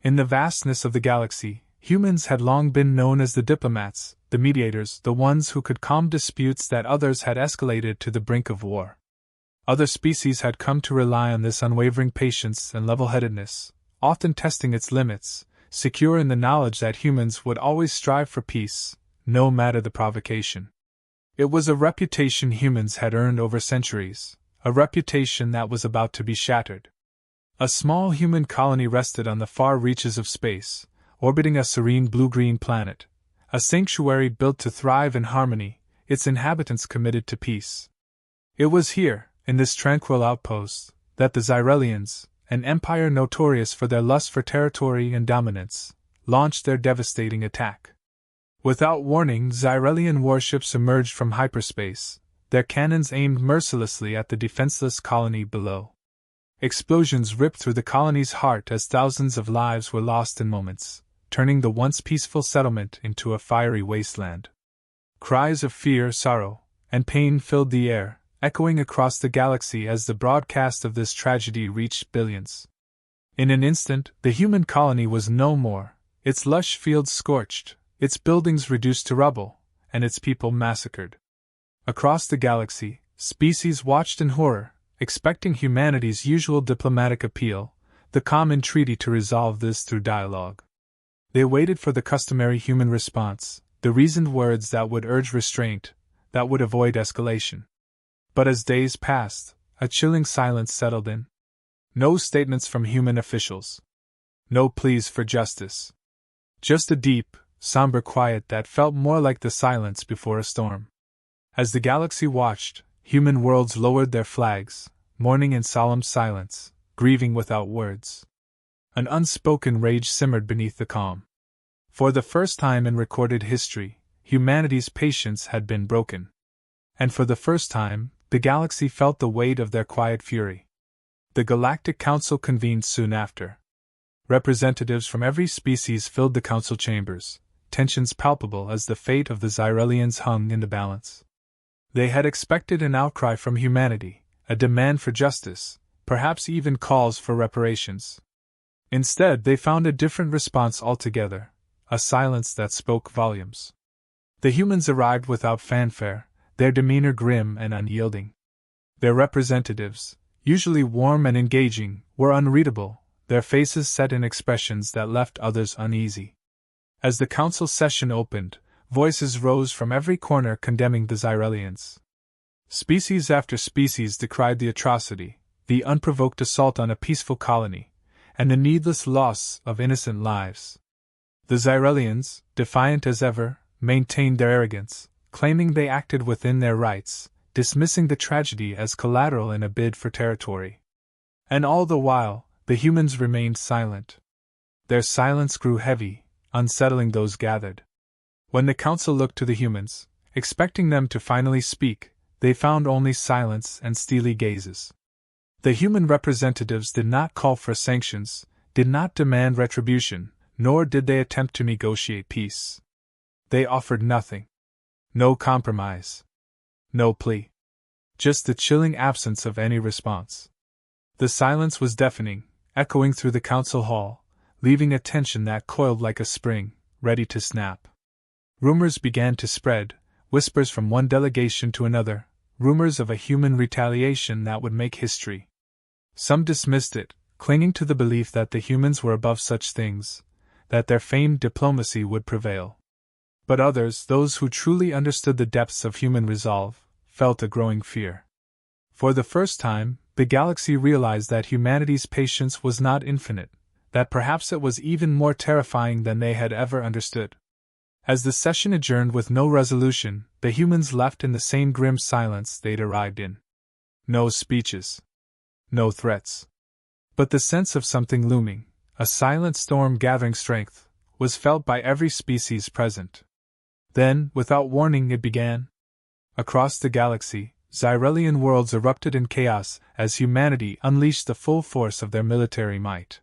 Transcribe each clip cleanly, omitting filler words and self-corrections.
In the vastness of the galaxy, humans had long been known as the diplomats, the mediators, the ones who could calm disputes that others had escalated to the brink of war. Other species had come to rely on this unwavering patience and level-headedness, often testing its limits, secure in the knowledge that humans would always strive for peace, no matter the provocation. It was a reputation humans had earned over centuries, a reputation that was about to be shattered. A small human colony rested on the far reaches of space, orbiting a serene blue-green planet, a sanctuary built to thrive in harmony, its inhabitants committed to peace. It was here, in this tranquil outpost, that the Xyrelians, an empire notorious for their lust for territory and dominance, launched their devastating attack. Without warning, Xyrelian warships emerged from hyperspace, their cannons aimed mercilessly at the defenseless colony below. Explosions ripped through the colony's heart as thousands of lives were lost in moments, turning the once peaceful settlement into a fiery wasteland. Cries of fear, sorrow, and pain filled the air, echoing across the galaxy as the broadcast of this tragedy reached billions. In an instant, the human colony was no more, its lush fields scorched, its buildings reduced to rubble, and its people massacred. Across the galaxy, species watched in horror, expecting humanity's usual diplomatic appeal, the calm entreaty to resolve this through dialogue. They waited for the customary human response, the reasoned words that would urge restraint, that would avoid escalation. But as days passed, a chilling silence settled in. No statements from human officials. No pleas for justice. Just a deep, somber quiet that felt more like the silence before a storm. As the galaxy watched, human worlds lowered their flags, mourning in solemn silence, grieving without words. An unspoken rage simmered beneath the calm. For the first time in recorded history, humanity's patience had been broken. And for the first time, the galaxy felt the weight of their quiet fury. The Galactic Council convened soon after. Representatives from every species filled the council chambers, tensions palpable as the fate of the Xyrelians hung in the balance. They had expected an outcry from humanity, a demand for justice, perhaps even calls for reparations. Instead, they found a different response altogether, a silence that spoke volumes. The humans arrived without fanfare, their demeanor grim and unyielding. Their representatives, usually warm and engaging, were unreadable, their faces set in expressions that left others uneasy. As the council session opened, voices rose from every corner condemning the Xyrelians. Species after species decried the atrocity, the unprovoked assault on a peaceful colony, and the needless loss of innocent lives. The Xyrelians, defiant as ever, maintained their arrogance, claiming they acted within their rights, dismissing the tragedy as collateral in a bid for territory. And all the while, the humans remained silent. Their silence grew heavy, unsettling those gathered. When the council looked to the humans, expecting them to finally speak, they found only silence and steely gazes. The human representatives did not call for sanctions, did not demand retribution, nor did they attempt to negotiate peace. They offered nothing. No compromise. No plea. Just the chilling absence of any response. The silence was deafening, echoing through the council hall, leaving a tension that coiled like a spring, ready to snap. Rumors began to spread, whispers from one delegation to another, rumors of a human retaliation that would make history. Some dismissed it, clinging to the belief that the humans were above such things, that their famed diplomacy would prevail. But others, those who truly understood the depths of human resolve, felt a growing fear. For the first time, the galaxy realized that humanity's patience was not infinite, that perhaps it was even more terrifying than they had ever understood. As the session adjourned with no resolution, the humans left in the same grim silence they'd arrived in. No speeches. No threats. But the sense of something looming, a silent storm gathering strength, was felt by every species present. Then, without warning, it began. Across the galaxy, Xyrelian worlds erupted in chaos as humanity unleashed the full force of their military might.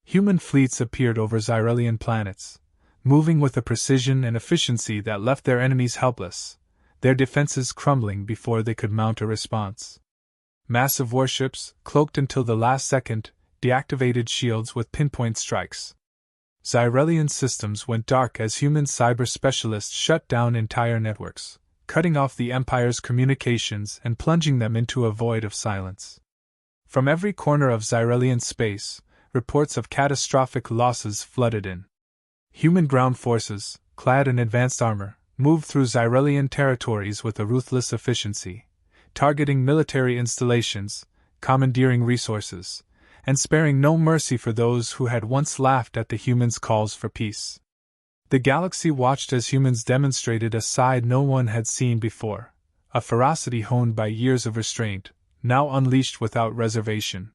Human fleets appeared over Xyrelian planets, moving with a precision and efficiency that left their enemies helpless, their defenses crumbling before they could mount a response. Massive warships, cloaked until the last second, deactivated shields with pinpoint strikes, Xyrelian systems went dark as human cyber specialists shut down entire networks, cutting off the Empire's communications and plunging them into a void of silence. From every corner of Xyrelian space, reports of catastrophic losses flooded in. Human ground forces, clad in advanced armor, moved through Xyrelian territories with a ruthless efficiency, targeting military installations, commandeering resources, and sparing no mercy for those who had once laughed at the humans' calls for peace. The galaxy watched as humans demonstrated a side no one had seen before, a ferocity honed by years of restraint, now unleashed without reservation.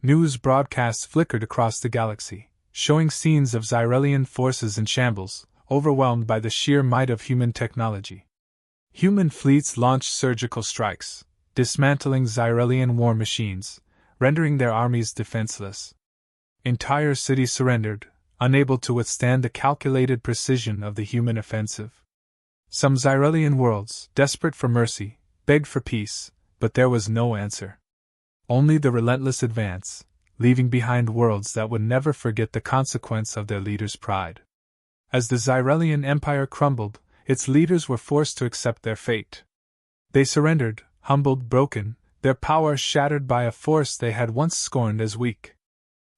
News broadcasts flickered across the galaxy, showing scenes of Xyrelian forces in shambles, overwhelmed by the sheer might of human technology. Human fleets launched surgical strikes, dismantling Xyrelian war machines, rendering their armies defenseless. Entire cities surrendered, unable to withstand the calculated precision of the human offensive. Some Xyrelian worlds, desperate for mercy, begged for peace, but there was no answer. Only the relentless advance, leaving behind worlds that would never forget the consequence of their leaders' pride. As the Xyrelian Empire crumbled, its leaders were forced to accept their fate. They surrendered, humbled, broken, their power shattered by a force they had once scorned as weak.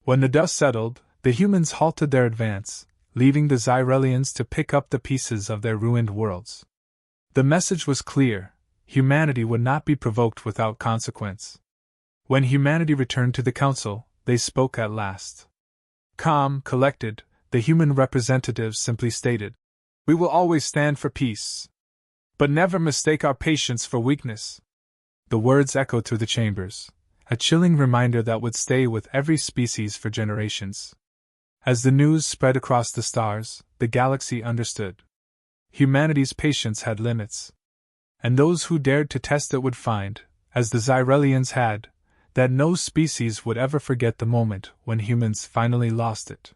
When the dust settled, the humans halted their advance, leaving the Xyrelians to pick up the pieces of their ruined worlds. The message was clear: humanity would not be provoked without consequence. When humanity returned to the Council, they spoke at last. Calm, collected, the human representatives simply stated, "We will always stand for peace. But never mistake our patience for weakness." The words echoed through the chambers, a chilling reminder that would stay with every species for generations. As the news spread across the stars, the galaxy understood. Humanity's patience had limits. And those who dared to test it would find, as the Xyrelians had, that no species would ever forget the moment when humans finally lost it.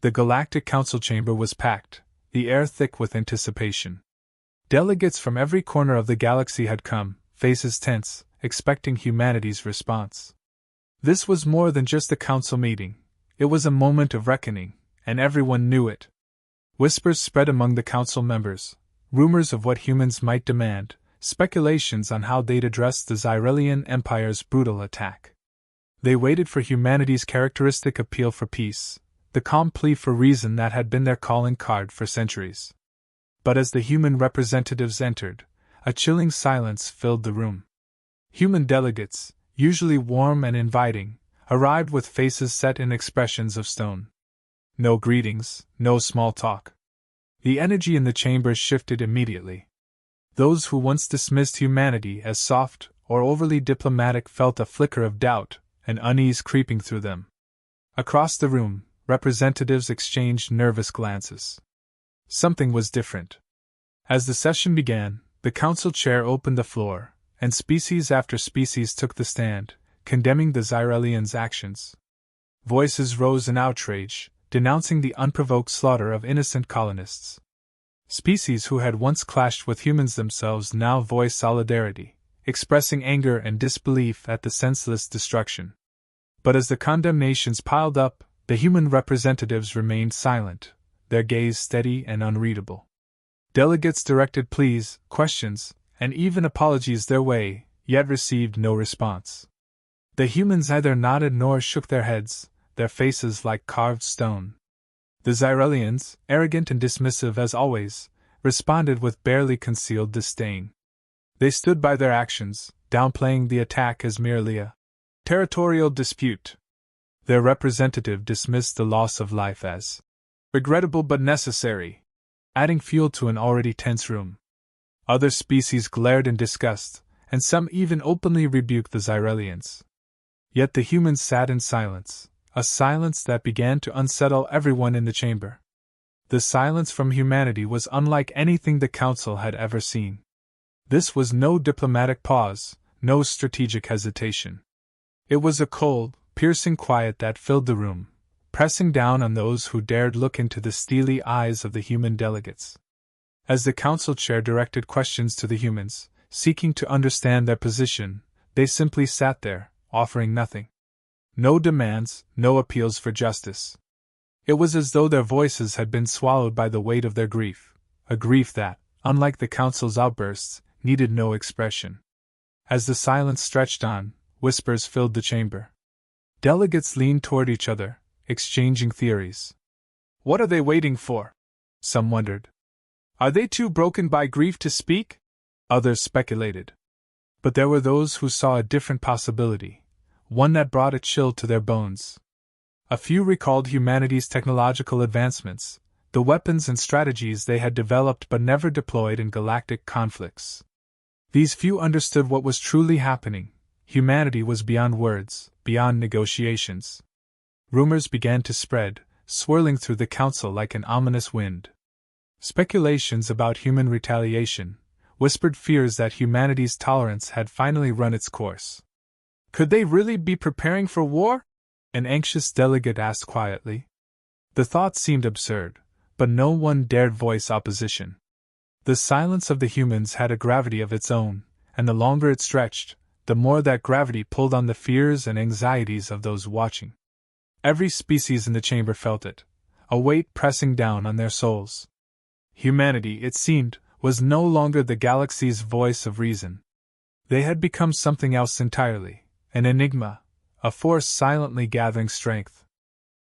The Galactic Council chamber was packed, the air thick with anticipation. Delegates from every corner of the galaxy had come, faces tense, expecting humanity's response. This was more than just a council meeting. It was a moment of reckoning, and everyone knew it. Whispers spread among the council members, rumors of what humans might demand, speculations on how they'd address the Xyrelian Empire's brutal attack. They waited for humanity's characteristic appeal for peace, the calm plea for reason that had been their calling card for centuries. But as the human representatives entered, a chilling silence filled the room. Human delegates, usually warm and inviting, arrived with faces set in expressions of stone. No greetings, no small talk. The energy in the chambers shifted immediately. Those who once dismissed humanity as soft or overly diplomatic felt a flicker of doubt and unease creeping through them. Across the room, representatives exchanged nervous glances. Something was different. As the session began, the council chair opened the floor, and species after species took the stand, condemning the Xyrelians' actions. Voices rose in outrage, denouncing the unprovoked slaughter of innocent colonists. Species who had once clashed with humans themselves now voiced solidarity, expressing anger and disbelief at the senseless destruction. But as the condemnations piled up, the human representatives remained silent, their gaze steady and unreadable. Delegates directed pleas, questions, and even apologies their way, yet received no response. The humans neither nodded nor shook their heads, their faces like carved stone. The Xyrelians, arrogant and dismissive as always, responded with barely concealed disdain. They stood by their actions, downplaying the attack as merely a territorial dispute. Their representative dismissed the loss of life as regrettable but necessary, adding fuel to an already tense room. Other species glared in disgust, and some even openly rebuked the Xyrelians. Yet the humans sat in silence, a silence that began to unsettle everyone in the chamber. The silence from humanity was unlike anything the Council had ever seen. This was no diplomatic pause, no strategic hesitation. It was a cold, piercing quiet that filled the room, pressing down on those who dared look into the steely eyes of the human delegates. As the council chair directed questions to the humans, seeking to understand their position, they simply sat there, offering nothing. No demands, no appeals for justice. It was as though their voices had been swallowed by the weight of their grief, a grief that, unlike the council's outbursts, needed no expression. As the silence stretched on, whispers filled the chamber. Delegates leaned toward each other, exchanging theories. What are they waiting for? Some wondered. Are they too broken by grief to speak? Others speculated. But there were those who saw a different possibility, one that brought a chill to their bones. A few recalled humanity's technological advancements, the weapons and strategies they had developed but never deployed in galactic conflicts. These few understood what was truly happening. Humanity was beyond words, beyond negotiations. Rumors began to spread, swirling through the council like an ominous wind. Speculations about human retaliation, whispered fears that humanity's tolerance had finally run its course. Could they really be preparing for war? An anxious delegate asked quietly. The thought seemed absurd, but no one dared voice opposition. The silence of the humans had a gravity of its own, and the longer it stretched, the more that gravity pulled on the fears and anxieties of those watching. Every species in the chamber felt it, a weight pressing down on their souls. Humanity, it seemed, was no longer the galaxy's voice of reason. They had become something else entirely, an enigma, a force silently gathering strength.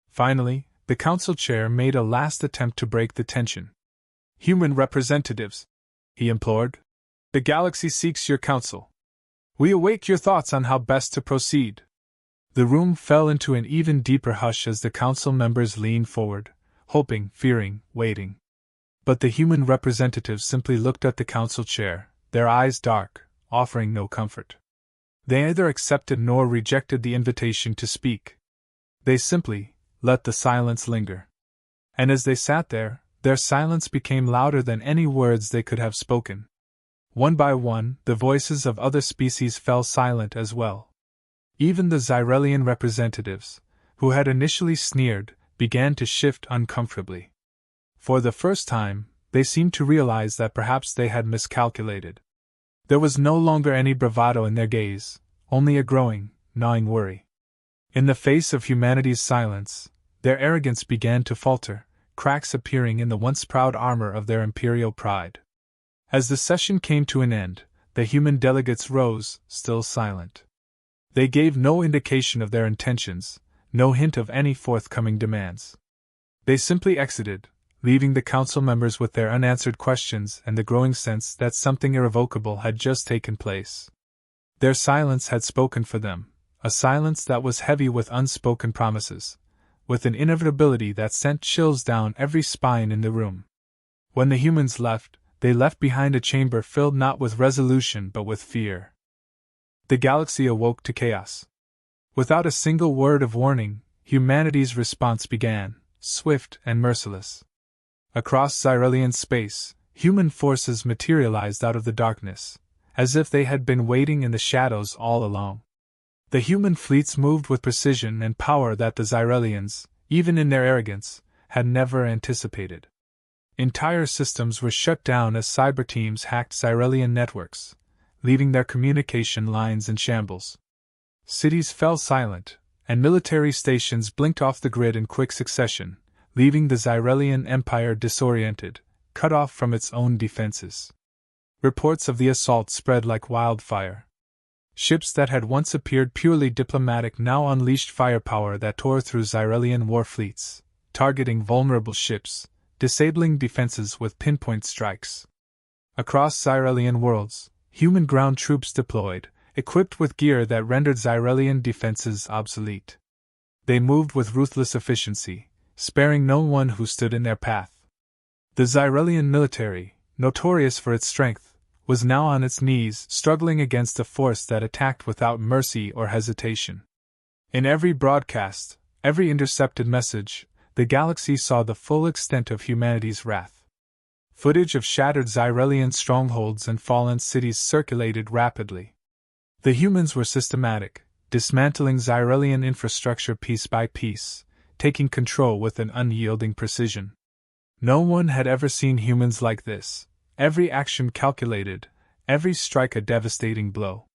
Finally, the council chair made a last attempt to break the tension. Human representatives, he implored. The galaxy seeks your counsel. We await your thoughts on how best to proceed. The room fell into an even deeper hush as the council members leaned forward, hoping, fearing, waiting. But the human representatives simply looked at the council chair, their eyes dark, offering no comfort. They neither accepted nor rejected the invitation to speak. They simply let the silence linger. And as they sat there, their silence became louder than any words they could have spoken. One by one, the voices of other species fell silent as well. Even the Xyrelian representatives, who had initially sneered, began to shift uncomfortably. For the first time, they seemed to realize that perhaps they had miscalculated. There was no longer any bravado in their gaze, only a growing, gnawing worry. In the face of humanity's silence, their arrogance began to falter, cracks appearing in the once proud armor of their imperial pride. As the session came to an end, the human delegates rose, still silent. They gave no indication of their intentions, no hint of any forthcoming demands. They simply exited, leaving the council members with their unanswered questions and the growing sense that something irrevocable had just taken place. Their silence had spoken for them, a silence that was heavy with unspoken promises, with an inevitability that sent chills down every spine in the room. When the humans left, they left behind a chamber filled not with resolution but with fear. The galaxy awoke to chaos. Without a single word of warning, humanity's response began, swift and merciless. Across Xyrelian space, human forces materialized out of the darkness, as if they had been waiting in the shadows all along. The human fleets moved with precision and power that the Xyrelians, even in their arrogance, had never anticipated. Entire systems were shut down as cyber teams hacked Xyrelian networks, leaving their communication lines in shambles. Cities fell silent, and military stations blinked off the grid in quick succession, leaving the Xyrelian Empire disoriented, cut off from its own defenses. Reports of the assault spread like wildfire. Ships that had once appeared purely diplomatic now unleashed firepower that tore through Xyrelian war fleets, targeting vulnerable ships, disabling defenses with pinpoint strikes. Across Xyrelian worlds, human ground troops deployed, equipped with gear that rendered Xyrelian defenses obsolete. They moved with ruthless efficiency, sparing no one who stood in their path. The Xyrelian military, notorious for its strength, was now on its knees, struggling against a force that attacked without mercy or hesitation. In every broadcast, every intercepted message, the galaxy saw the full extent of humanity's wrath. Footage of shattered Xyrelian strongholds and fallen cities circulated rapidly. The humans were systematic, dismantling Xyrelian infrastructure piece by piece, taking control with an unyielding precision. No one had ever seen humans like this, every action calculated, every strike a devastating blow.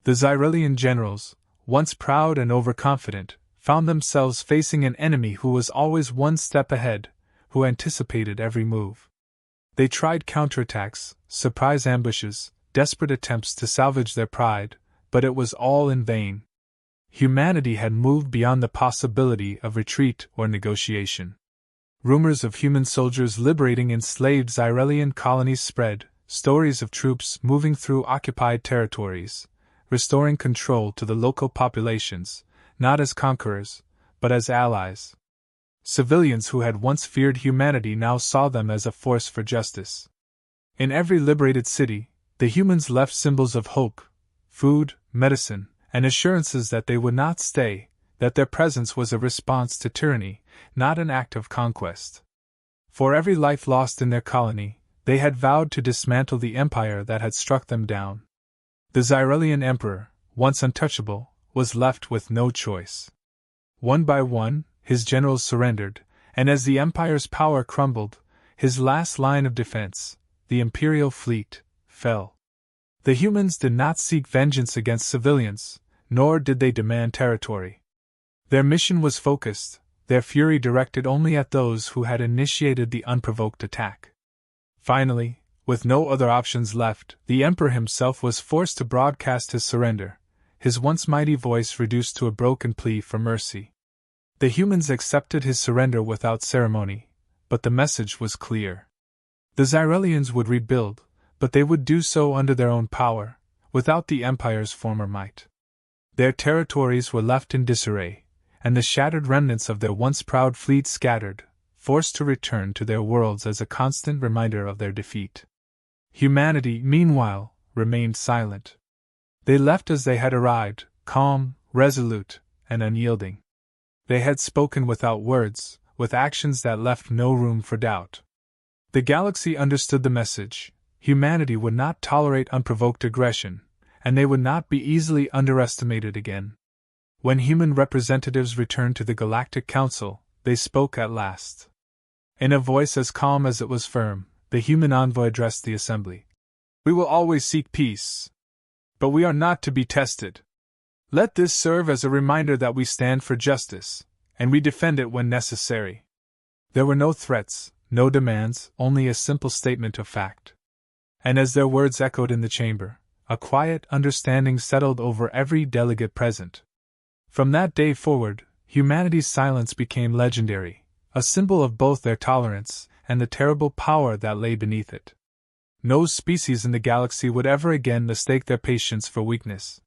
The Xyrelian generals, once proud and overconfident, found themselves facing an enemy who was always one step ahead, who anticipated every move. They tried counterattacks, surprise ambushes, desperate attempts to salvage their pride, but it was all in vain. Humanity had moved beyond the possibility of retreat or negotiation. Rumors of human soldiers liberating enslaved Xyrelian colonies spread, stories of troops moving through occupied territories, restoring control to the local populations, not as conquerors, but as allies. Civilians who had once feared humanity now saw them as a force for justice. In every liberated city, the humans left symbols of hope, food, medicine, and assurances that they would not stay, that their presence was a response to tyranny, not an act of conquest. For every life lost in their colony, they had vowed to dismantle the empire that had struck them down. The Xyrelian emperor, once untouchable, was left with no choice. One by one, his generals surrendered, and as the empire's power crumbled, his last line of defense, the imperial fleet, fell. The humans did not seek vengeance against civilians, nor did they demand territory. Their mission was focused, their fury directed only at those who had initiated the unprovoked attack. Finally, with no other options left, the emperor himself was forced to broadcast his surrender, his once mighty voice reduced to a broken plea for mercy. The humans accepted his surrender without ceremony, but the message was clear. The Xyrelians would rebuild, but they would do so under their own power, without the Empire's former might. Their territories were left in disarray, and the shattered remnants of their once proud fleet scattered, forced to return to their worlds as a constant reminder of their defeat. Humanity, meanwhile, remained silent. They left as they had arrived, calm, resolute, and unyielding. They had spoken without words, with actions that left no room for doubt. The galaxy understood the message. Humanity would not tolerate unprovoked aggression, and they would not be easily underestimated again. When human representatives returned to the Galactic Council, they spoke at last. In a voice as calm as it was firm, the human envoy addressed the assembly. "We will always seek peace. But we are not to be tested. Let this serve as a reminder that we stand for justice, and we defend it when necessary." There were no threats, no demands, only a simple statement of fact. And as their words echoed in the chamber, a quiet understanding settled over every delegate present. From that day forward, humanity's silence became legendary, a symbol of both their tolerance and the terrible power that lay beneath it. No species in the galaxy would ever again mistake their patience for weakness.